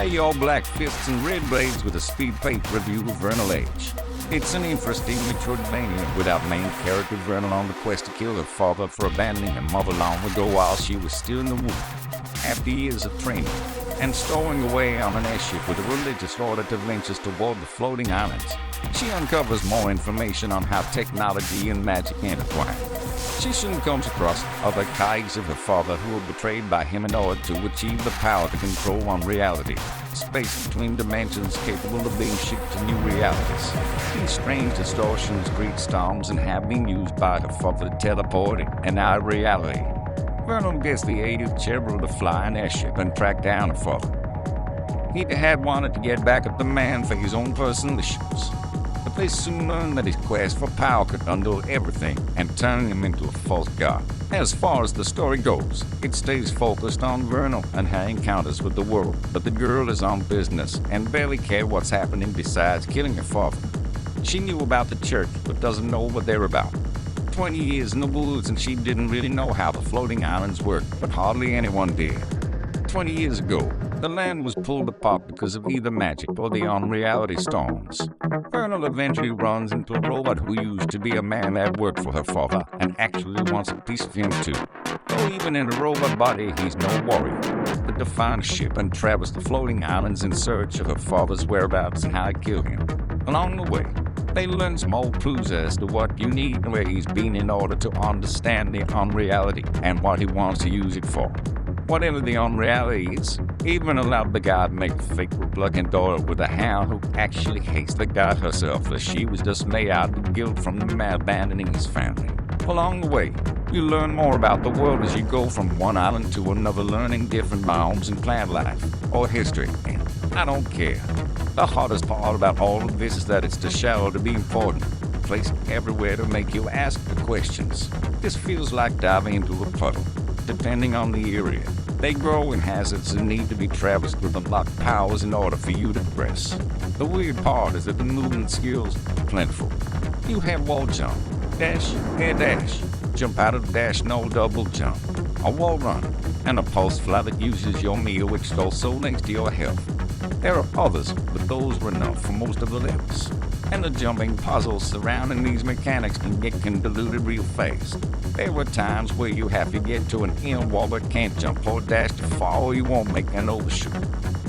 Hey y'all, Black Fists and Red Blades with a speed paint review of Vernal Edge. It's an interesting Metroidvania without main character Vernal on the quest to kill her father for abandoning her mother long ago while she was still in the womb. After years of training and stowing away on an airship with a religious order that ventures toward the floating islands, she uncovers more information on how technology and magic intertwine. She soon comes across other colleagues of her father who were betrayed by him in order to achieve the power to control one reality, space between dimensions capable of being shipped to new realities. These strange distortions create storms and have been used by her father to teleport in our reality. Vernal gets the aid of Cheryl to fly an airship and track down her father. He had wanted to get back at the man for his own personal issues, but they soon learned that his quest for power could undo everything and turn him into a false god. As far as the story goes, it stays focused on Vernal and her encounters with the world, but the girl is on business and barely cares what's happening besides killing her father. She knew about the church, but doesn't know what they're about. 20 years in the woods and she didn't really know how the floating islands work, but hardly anyone did. 20 years ago, the land was pulled apart because of either magic or the unreality storms. Vernal eventually runs into a robot who used to be a man that worked for her father and actually wants a piece of him too. Though even in a robot body, he's no warrior. They define a ship and traverse the floating islands in search of her father's whereabouts and how to kill him. Along the way, they learn small clues as to what you need and where he's been in order to understand the unreality and what he wants to use it for. Whatever the unreality is, even allowed the god make a fake reluctant daughter with a hound who actually hates the god herself, as she was just made out of guilt from the man abandoning his family. Along the way, you learn more about the world as you go from one island to another, learning different biomes and plant life or history. And I don't care. The hardest part about all of this is that it's too shallow to be important, placed everywhere to make you ask the questions. This feels like diving into a puddle. Depending on the area, they grow in hazards and need to be traversed with unlocked powers in order for you to progress. The weird part is that the movement skills are plentiful. You have wall jump, dash, air dash, jump out of the dash, no double jump, a wall run, and a pulse fly that uses your meal, which also links to your health. There are others, but those were enough for most of the levels. And the jumping puzzles surrounding these mechanics can get convoluted real fast. There were times where you have to get to an end wall but can't jump or dash too far or you won't make an overshoot.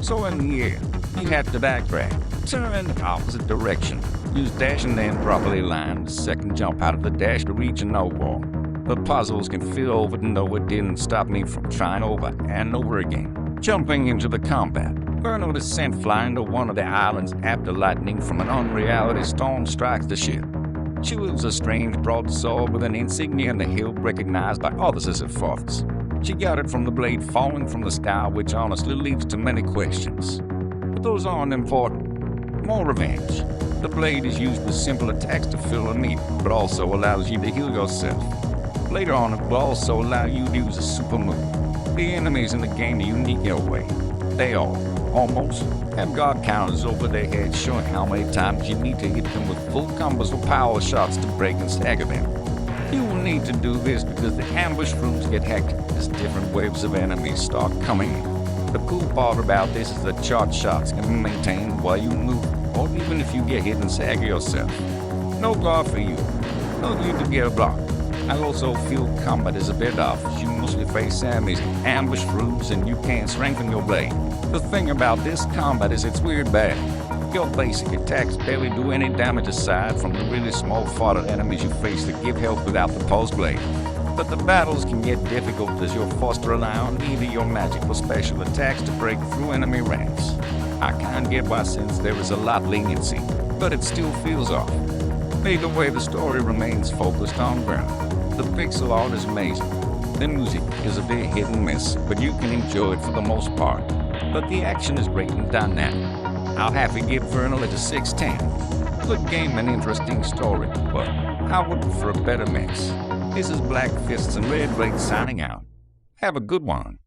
So in the air, you have to backtrack, turn in the opposite direction, use dash and then properly line the second jump out of the dash to reach an wall. The puzzles can feel over and though it didn't stop me from trying over and over again. Jumping into the combat. Vernal is sent flying to one of the islands after lightning from an unreality storm strikes the ship. She wields a strange broadsword with an insignia in the hilt recognized by others as her father's. She got it from the blade falling from the sky, which honestly leads to many questions. But those aren't important. More revenge. The blade is used with simple attacks to fill a need, but also allows you to heal yourself. Later on, it will also allow you to use a super move. The enemies in the game are unique in a way. They all, almost, have god counters over their heads showing how many times you need to hit them with full combos or power shots to break and stagger them. You will need to do this because the ambush rooms get hectic as different waves of enemies start coming in. The cool part about this is that charge shots can be maintained while you move, or even if you get hit and stagger yourself. No guard for you. No need to get a block. I also feel combat is a bit off as you mostly face enemies in ambush rooms and you can't strengthen your blade. The thing about this combat is it's weird bad. Your basic attacks barely do any damage aside from the really small fodder enemies you face that give health without the pulse blade. But the battles can get difficult as you're forced to rely on either your magic or special attacks to break through enemy ranks. I can't get why since there is a lot leniency, but it still feels off. Either way, the story remains focused on Vernal. The pixel art is amazing. The music is a bit hit and miss, but you can enjoy it for the most part. But the action is great and dynamic. I'll have to give Vernal a 6/10. Good game and interesting story, but I would prefer a better mix. This is Black Fists and Red Blades signing out. Have a good one.